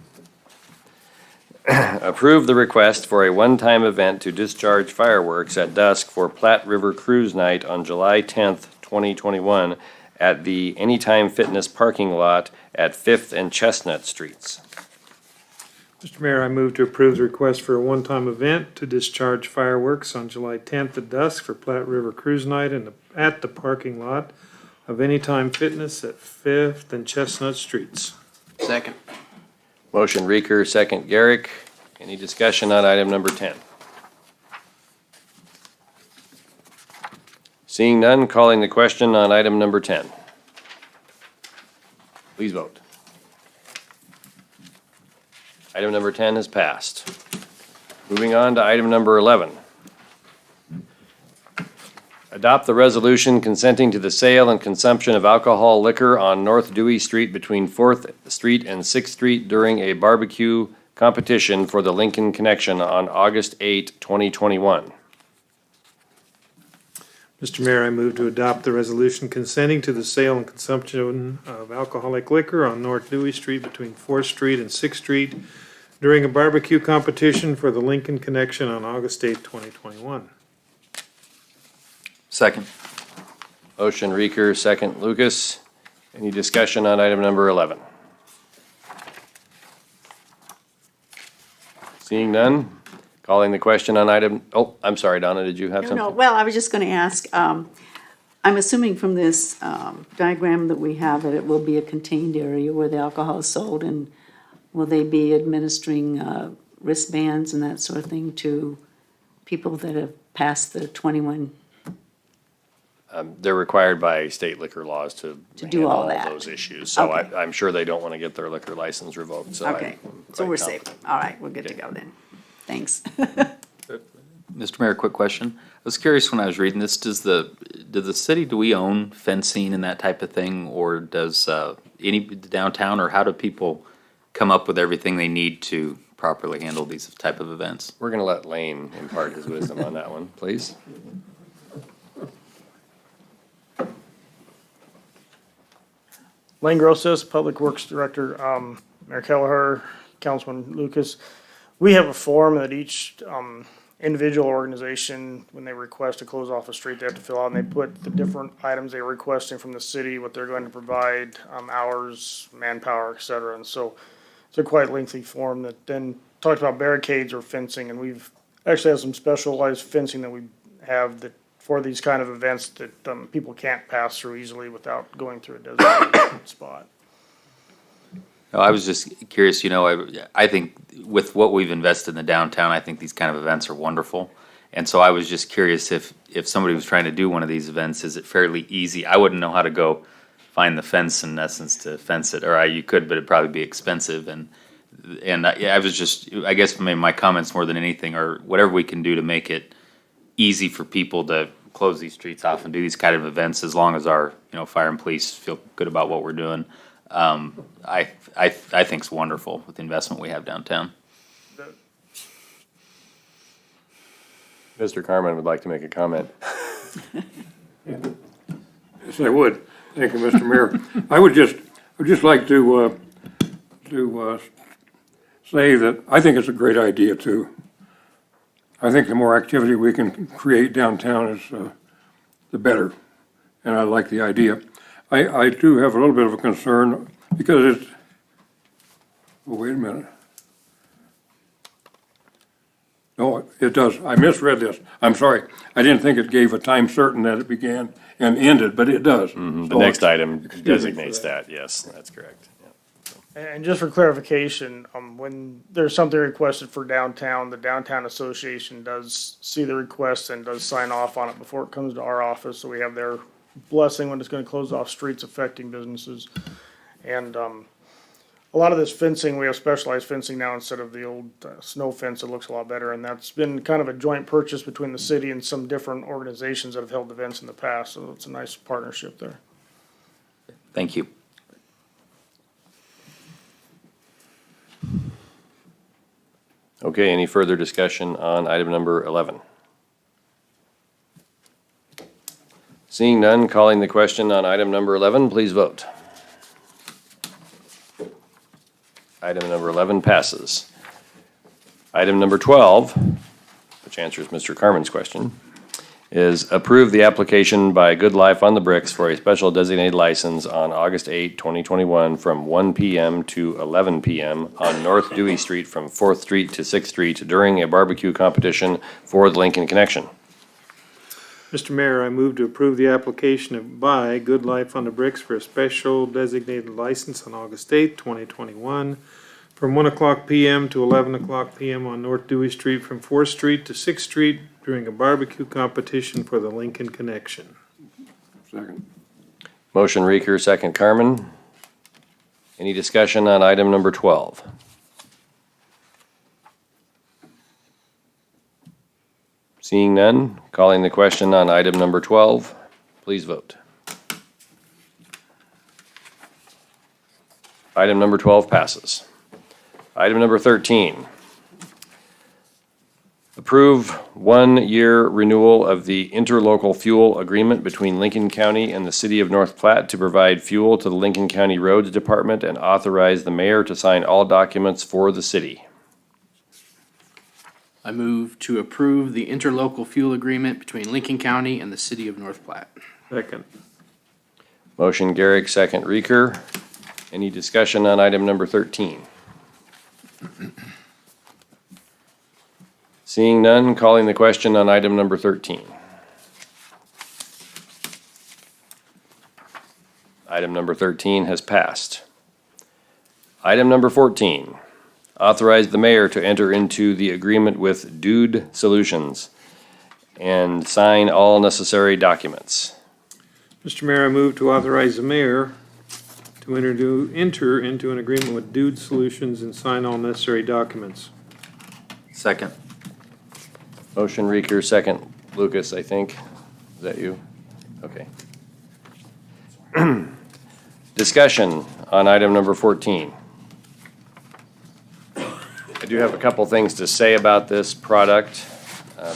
Approve the request for a one-time event to discharge fireworks at dusk for Platte River Cruise Night on July 10th, 2021 at the Anytime Fitness parking lot at 5th and Chestnut Streets. Mr. Mayor, I move to approve the request for a one-time event to discharge fireworks on July 10th at dusk for Platte River Cruise Night at the parking lot of Anytime Fitness at 5th and Chestnut Streets. Second. Motion Reeker, second Garrick. Any discussion on item number 10? Seeing none, calling the question on item number 10. Please vote. Item number 10 has passed. Moving on to item number 11. Adopt the resolution consenting to the sale and consumption of alcohol liquor on North Dewey Street between 4th Street and 6th Street during a barbecue competition for the Lincoln Connection on August 8, 2021. Mr. Mayor, I move to adopt the resolution consenting to the sale and consumption of alcoholic liquor on North Dewey Street between 4th Street and 6th Street during a barbecue competition for the Lincoln Connection on August 8, 2021. Second. Motion Reeker, second Lucas. Any discussion on item number 11? Seeing none, calling the question on item, oh, I'm sorry, Donna, did you have something? No, well, I was just going to ask, I'm assuming from this diagram that we have that it will be a contained area where the alcohol is sold, and will they be administering wristbands and that sort of thing to people that have passed the 21? They're required by state liquor laws to do handle all all that. those issues. So Okay. I'm sure they don't want to get their liquor license revoked, so Okay, I'm so quite we're safe. confident. All right, we're good to go then. Thanks. Mr. Mayor, quick question. I was curious when I was reading this, does the city, do we own fencing and that type of thing? Or does any downtown, or how do people come up with everything they need to properly handle these type of events? We're going to let Lane impart his wisdom on that one, please. Lane Grosses, Public Works Director, Mayor Kelleher, Councilman Lucas. We have a form that each individual organization, when they request to close off a street, they have to fill out, and they put the different items they're requesting from the city, what they're going to provide, hours, manpower, et cetera. And so it's a quite lengthy form that then talks about barricades or fencing, and we've actually have some specialized fencing that we have that for these kind of events that people can't pass through easily without going through a designated spot. No, I was just curious, I think with what we've invested in the downtown, I think these kind of events are wonderful. And so I was just curious if somebody was trying to do one of these events, is it fairly easy? I wouldn't know how to go find the fence in essence to fence it, or you could, but it'd probably be expensive. And I was just, I guess my comments more than anything are whatever we can do to make it easy for people to close these streets off and do these kind of events, as long as our, fire and police feel good about what we're doing. I think it's wonderful with the investment we have downtown. Mr. Carmen would like to make a comment. Yes, I would. Thank you, Mr. Mayor. I would just like to say that I think it's a great idea too. I think the more activity we can create downtown is the better, and I like the idea. I do have a little bit of a concern because it's, oh, wait a minute. No, it does. I misread this. I'm sorry. I didn't think it gave a time certain that it began and ended, but it does. The So next it's- item designates that, yes, that's correct. And just for clarification, when there's something requested for downtown, the Downtown Association does see the request and does sign off on it before it comes to our office, so we have their blessing when it's gonna close off streets affecting businesses. And, a lot of this fencing, we have specialized fencing now instead of the old snow fence. It looks a lot better, and that's been kind of a joint purchase between the city and some different organizations that have held events in the past, so it's a nice partnership there. Thank you. Okay, any further discussion on item number 11? Seeing none, calling the question on item number 11, please vote. Item number 11 passes. Item number 12, which answers Mr. Carmen's question, is approve the application by Good Life on the Bricks for a special designated license on August 8, 2021 from 1 p.m. to 11 p.m. on North Dewey Street from 4th Street to 6th Street during a barbecue competition for the Lincoln Connection. Mr. Mayor, I move to approve the application by Good Life on the Bricks for a special designated license on August 8, 2021 from 1 o'clock p.m. to 11 o'clock p.m. on North Dewey Street from 4th Street to 6th Street during a barbecue competition for the Lincoln Connection. Second. Motion Reeker, second Carmen. Any discussion on item number 12? Seeing none, calling the question on item number 12, please vote. Item number 12 passes. Item number 13. Approve 1-year renewal of the interlocal fuel agreement between Lincoln County and the City of North Platte to provide fuel to the Lincoln County Roads Department and authorize the mayor to sign all documents for the city. I move to approve the interlocal fuel agreement between Lincoln County and the City of North Platte. Second. Motion Garrick, second Reeker. Any discussion on item number 13? Seeing none, calling the question on item number 13. Item number 13 has passed. Item number 14. Authorize the mayor to enter into the agreement with Dude Solutions and sign all necessary documents. Mr. Mayor, I move to authorize the mayor to enter into an agreement with Dude Solutions and sign all necessary documents. Second. Motion Reeker, second Lucas, I think. Is that you? Okay. Discussion on item number 14. I do have a couple things to say about this product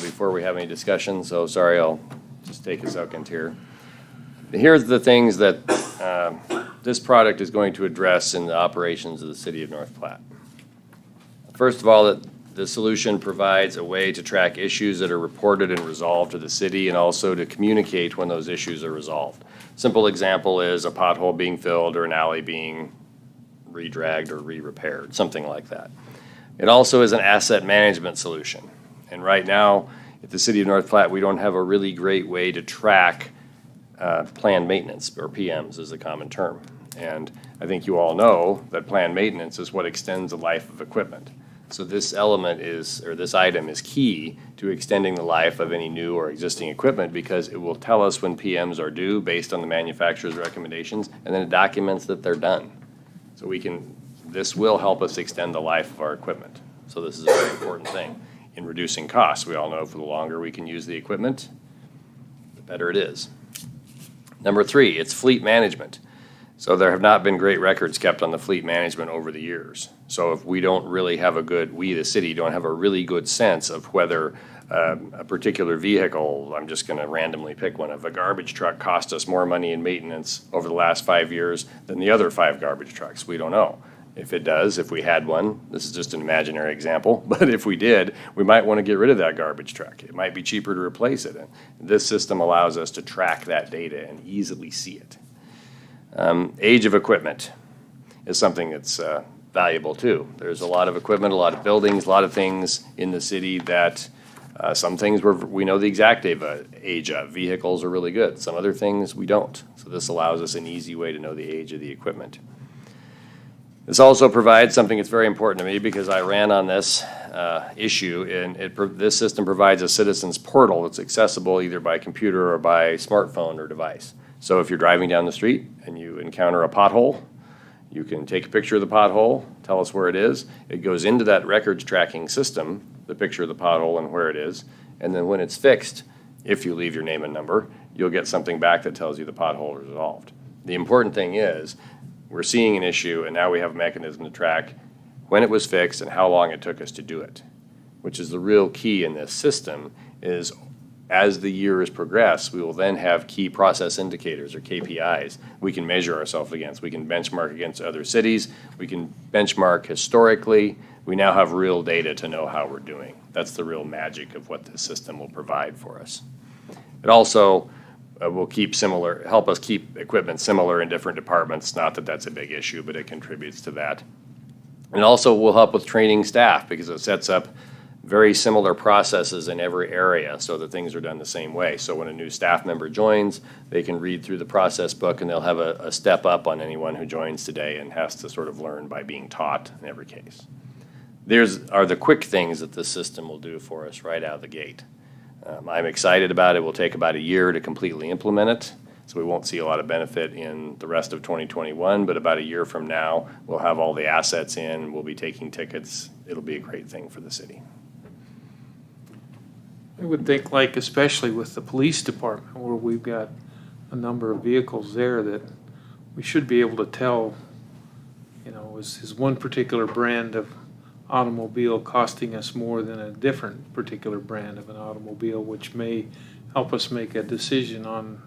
before we have any discussion, so sorry, I'll just take a second here. Here's the things that this product is going to address in the operations of the City of North Platte. First of all, the solution provides a way to track issues that are reported and resolved to the city and also to communicate when those issues are resolved. Simple example is a pothole being filled or an alley being re-dragged or re-repaired, something like that. It also is an asset management solution. And right now, at the City of North Platte, we don't have a really great way to track planned maintenance, or PMs is a common term. And I think you all know that planned maintenance is what extends the life of equipment. So this element is, or this item is key to extending the life of any new or existing equipment because it will tell us when PMs are due based on the manufacturer's recommendations, and then it documents that they're done. So this will help us extend the life of our equipment. So this is a very important thing in reducing costs. We all know for the longer we can use the equipment, the better it is. Number 3, it's fleet management. So there have not been great records kept on the fleet management over the years. So if we don't really have we, the city, don't have a really good sense of whether a particular vehicle, I'm just going to randomly pick one, if a garbage truck cost us more money in maintenance over the last 5 years than the other 5 garbage trucks, we don't know. If it does, if we had one, this is just an imaginary example, but if we did, we might want to get rid of that garbage truck. It might be cheaper to replace it. And this system allows us to track that data and easily see it. Age of equipment is something that's valuable too. There's a lot of equipment, a lot of buildings, a lot of things in the city that some things we know the exact age of. Vehicles are really good. Some other things we don't. So this allows us an easy way to know the age of the equipment. This also provides something that's very important to me because I ran on this issue, and this system provides a citizen's portal that's accessible either by computer or by smartphone or device. So if you're driving down the street and you encounter a pothole, you can take a picture of the pothole, tell us where it is. It goes into that records tracking system, the picture of the pothole and where it is, and then when it's fixed, if you leave your name and number, you'll get something back that tells you the pothole is resolved. The important thing is, we're seeing an issue, and now we have a mechanism to track when it was fixed and how long it took us to do it, which is the real key in this system is as the years progress, we will then have key process indicators or KPIs we can measure ourselves against. We can benchmark against other cities. We can benchmark historically. We now have real data to know how we're doing. That's the real magic of what this system will provide for us. It also will help us keep equipment similar in different departments. Not that that's a big issue, but it contributes to that. And also will help with training staff because it sets up very similar processes in every area so that things are done the same way. So when a new staff member joins, they can read through the process book and they'll have a step up on anyone who joins today and has to sort of learn by being taught in every case. Are the quick things that this system will do for us right out of the gate. I'm excited about it. It will take about a year to completely implement it, so we won't see a lot of benefit in the rest of 2021, but about a year from now, we'll have all the assets in, we'll be taking tickets. It'll be a great thing for the city. I would think like, especially with the police department, where we've got a number of vehicles there, that we should be able to tell, is one particular brand of automobile costing us more than a different particular brand of an automobile, which may help us make a decision on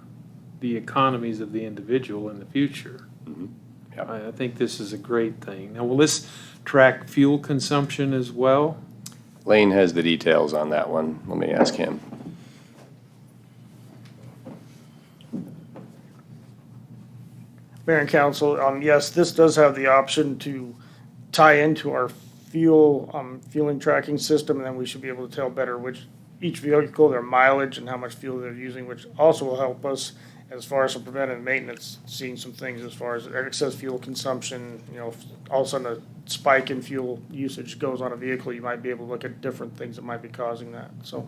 the economies of the individual in the future. Mm-hmm. Yep. I think this is a great thing. Now, will this track fuel consumption as well? Lane has the details on that one. Let me ask him. Mayor and council, yes, this does have the option to tie into our fueling tracking system, and then we should be able to tell better which each vehicle, their mileage, and how much fuel they're using, which also will help us as far as some preventive maintenance, seeing some things as far as excess fuel consumption. If all of a sudden a spike in fuel usage goes on a vehicle, you might be able to look at different things that might be causing that. So,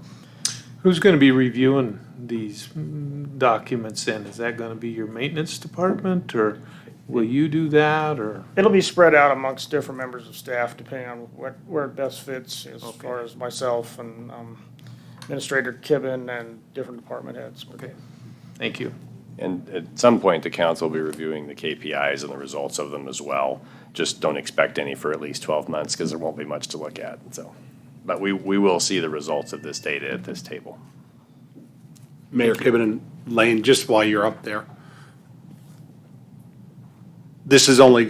who's going to be reviewing these documents then? Is that going to be your maintenance department, or will you do that, or? it'll be spread out amongst different members of staff depending on where it best fits as far as myself and Administrator Kibben and different department heads. Okay, thank you. And at some point, the council will be reviewing the KPIs and the results of them as well. Just don't expect any for at least 12 months because there won't be much to look at. So, but we will see the results of this data at this table. Mayor Kibben and Lane, just while you're up there, this is only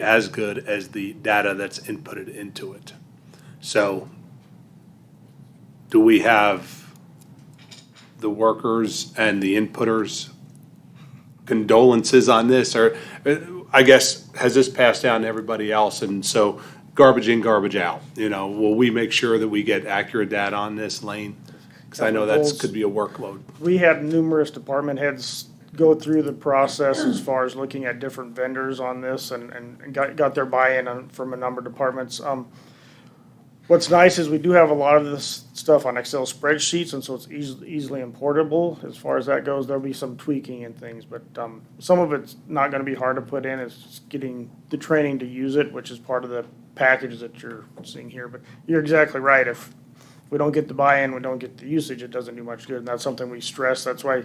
as good as the data that's inputted into it. So do we have the workers and the inputters condolences on this? Or I guess, has this passed down to everybody else? And so garbage in, garbage out, will we make sure that we get accurate data on this, Lane? Because I know that could be a workload. We had numerous department heads go through the process as far as looking at different vendors on this and got their buy-in from a number of departments. What's nice is we do have a lot of this stuff on Excel spreadsheets, and so it's easily importable. As far as that goes, there'll be some tweaking and things, but some of it's not going to be hard to put in. It's just getting the training to use it, which is part of the package that you're seeing here. But you're exactly right. If we don't get the buy-in, we don't get the usage, it doesn't do much good, and that's something we stress. That's why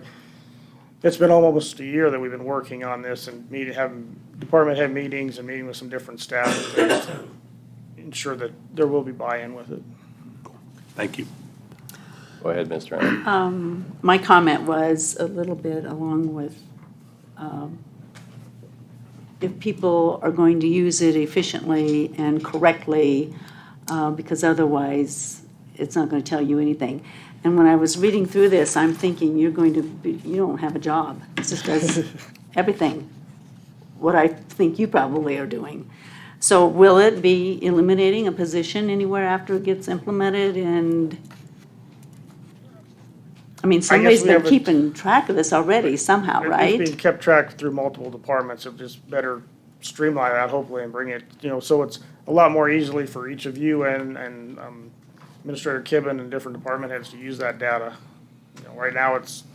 it's been almost a year that we've been working on this and having department head meetings and meeting with some different staff and things to ensure that there will be buy-in with it. Thank you. Go ahead, Mr. Allen. My comment was a little bit along with, if people are going to use it efficiently and correctly, because otherwise it's not going to tell you anything. And when I was reading through this, I'm thinking you don't have a job. It just does everything, what I think you probably are doing. So will it be eliminating a position anywhere after it gets implemented? And, I mean, somebody's been keeping track of this already somehow, right? It's being kept track through multiple departments. It'll just better streamline that hopefully and bring it, so it's a lot more easily for each of you and Administrator Kibben and different department heads to use that data. Right now it's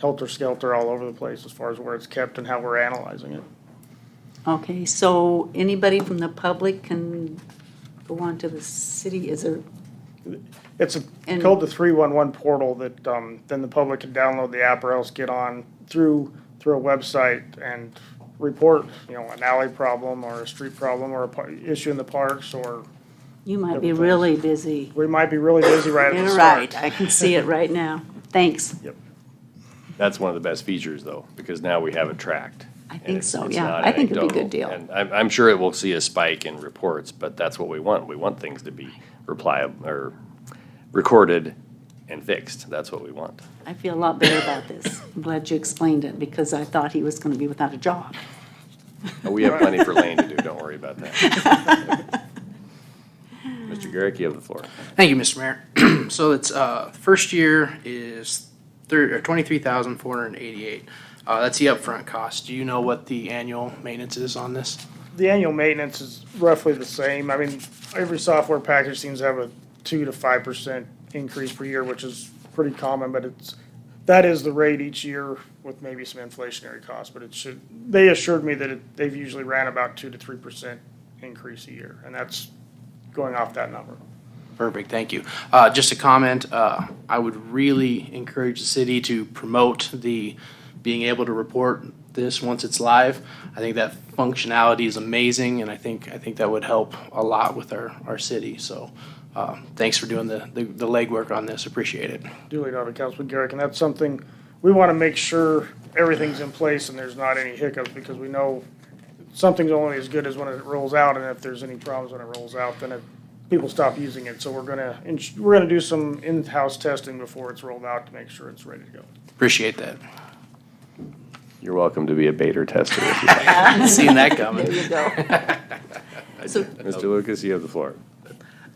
helter-skelter all over the place as far as where it's kept and how we're analyzing it. Okay, so anybody from the public can go on to the city, is there? It's called the 311 portal that then the public can download the app or else get on through a website and report, an alley problem or a street problem or a issue in the parks or. You might be really busy. We might be really busy right at the You're start. right, I can see it right now. Thanks. Yep. That's one of the best features, though, because now we have it tracked. I think so, It's yeah. not I think it'd be a anecdotal. good deal. And I'm sure it will see a spike in reports, but that's what we want. We want things to be recorded and fixed. That's what we want. I feel a lot better about this. I'm glad you explained it, because I thought he was gonna be without a job. We have plenty for Lane to do, don't worry about that. Mr. Garrick, you have the floor. Thank you, Mr. Mayor. So it's, first year is 23,488. That's the upfront cost. Do you know what the annual maintenance is on this? The annual maintenance is roughly the same. I mean, every software package seems to have a 2 to 5% increase per year, which is pretty common, but that is the rate each year with maybe some inflationary costs, but they assured me that they've usually ran about 2 to 3% increase a year, and that's going off that number. Perfect, thank you. Just a comment, I would really encourage the city to promote being able to report this once it's live. I think that functionality is amazing, and I think that would help a lot with our city. So thanks for doing the legwork on this. Appreciate it. Duly noted, Councilman Garrick, and that's something we want to make sure everything's in place and there's not any hiccups, because we know something's only as good as when it rolls out, and if there's any problems when it rolls out, then people stop using it. So we're gonna do some in-house testing before it's rolled out to make sure it's ready to go. Appreciate that. You're welcome to be a beta tester if you like. Seen that coming. There you go. Mr. Lucas, you have the floor.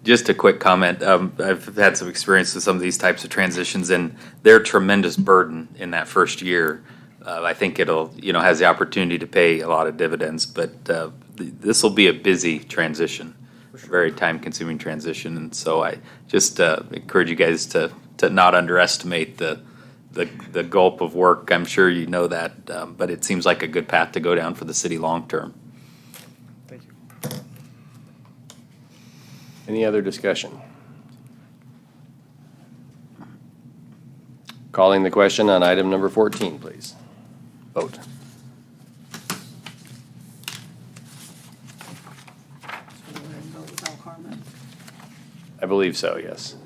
Just a quick comment. I've had some experience with some of these types of transitions, and they're a tremendous burden in that first year. I think it'll, has the opportunity to pay a lot of dividends, but this will be a busy transition, very time-consuming transition, and so I just encourage you guys to not underestimate the gulp of work. I'm sure you know that, but it seems like a good path to go down for the city long-term. Thank you. Any other discussion? Calling the question on item number 14, please. Vote. I believe so, yes.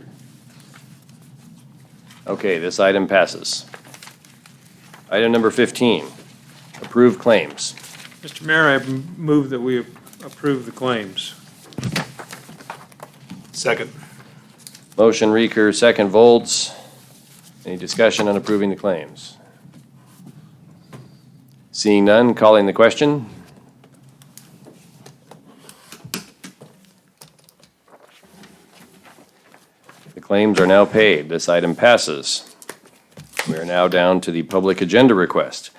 Okay, this item passes. Item number 15, approve claims. Mr. Mayor, I move that we approve the claims. Second. Motion Reeker, second Volz. Any discussion on approving the claims? Seeing none, calling the question. The claims are now paid. This item passes. We are now down to the public agenda request.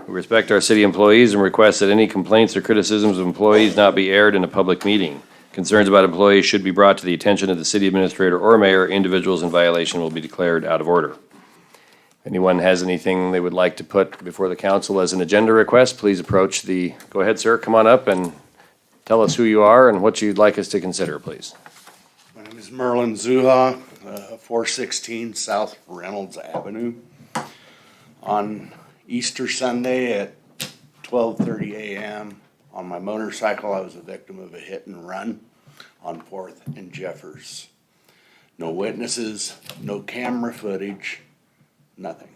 We respect our city employees and request that any complaints or criticisms of employees not be aired in a public meeting. Concerns about employees should be brought to the attention of the city administrator or mayor. Individuals in violation will be declared out of order. If anyone has anything they would like to put before the council as an agenda request, please approach go ahead, sir, come on up and tell us who you are and what you'd like us to consider, please. My name is Merlin Zuha, 416 South Reynolds Avenue. On Easter Sunday at 12:30 a.m. on my motorcycle, I was a victim of a hit and run on 4th and Jeffers. No witnesses, no camera footage, nothing.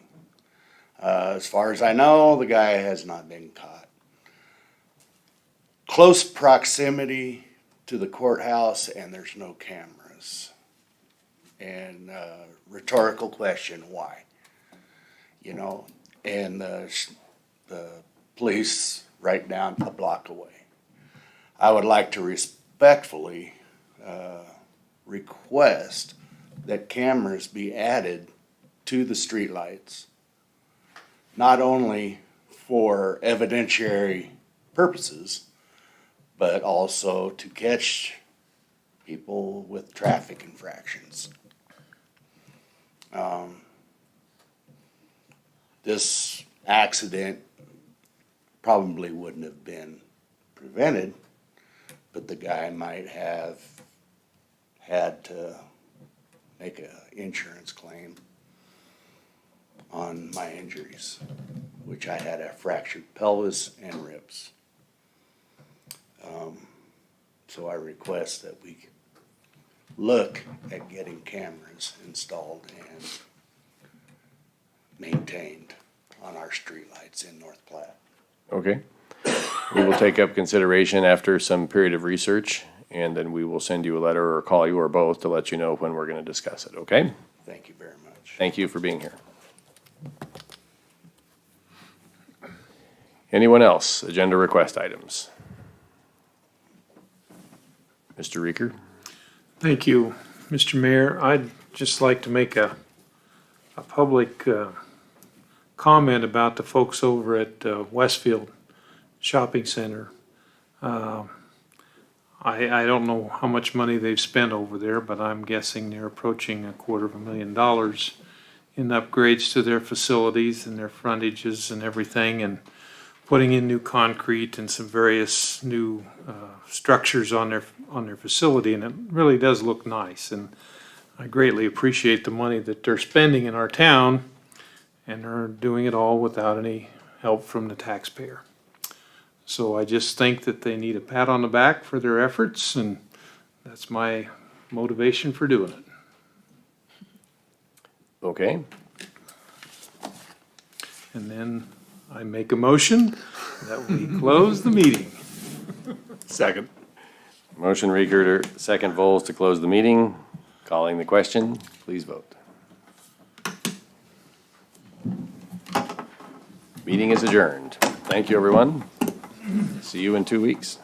As far as I know, the guy has not been caught. Close proximity to the courthouse, and there's no cameras. And rhetorical question, why? And the police right down a block away. I would like to respectfully request that cameras be added to the streetlights, not only for evidentiary purposes, but also to catch people with traffic infractions. This accident probably wouldn't have been prevented, but the guy might have had to make an insurance claim on my injuries, which I had a fractured pelvis and ribs. So I request that we look at getting cameras installed and maintained on our streetlights in North Platte. Okay. We will take up consideration after some period of research, and then we will send you a letter or call you or both to let you know when we're going to discuss it, okay? Thank you very much. much. Thank you for being here. Anyone else? Agenda request items? Mr. Reeker? Thank you, Mr. Mayor. I'd just like to make a public comment about the folks over at Westfield Shopping Center. I don't know how much money they've spent over there, but I'm guessing they're approaching $250,000 in upgrades to their facilities and their frontages and everything, and putting in new concrete and some various new structures on their facility, and it really does look nice. And I greatly appreciate the money that they're spending in our town, and they're doing it all without any help from the taxpayer. So I just think that they need a pat on the back for their efforts, and that's my motivation for doing it. Okay. And then I make a motion that we close the meeting. Second. Motion Reeker, second Vols to close the meeting. Calling the question, please vote. Meeting is adjourned. Thank you, everyone. See you in 2 weeks.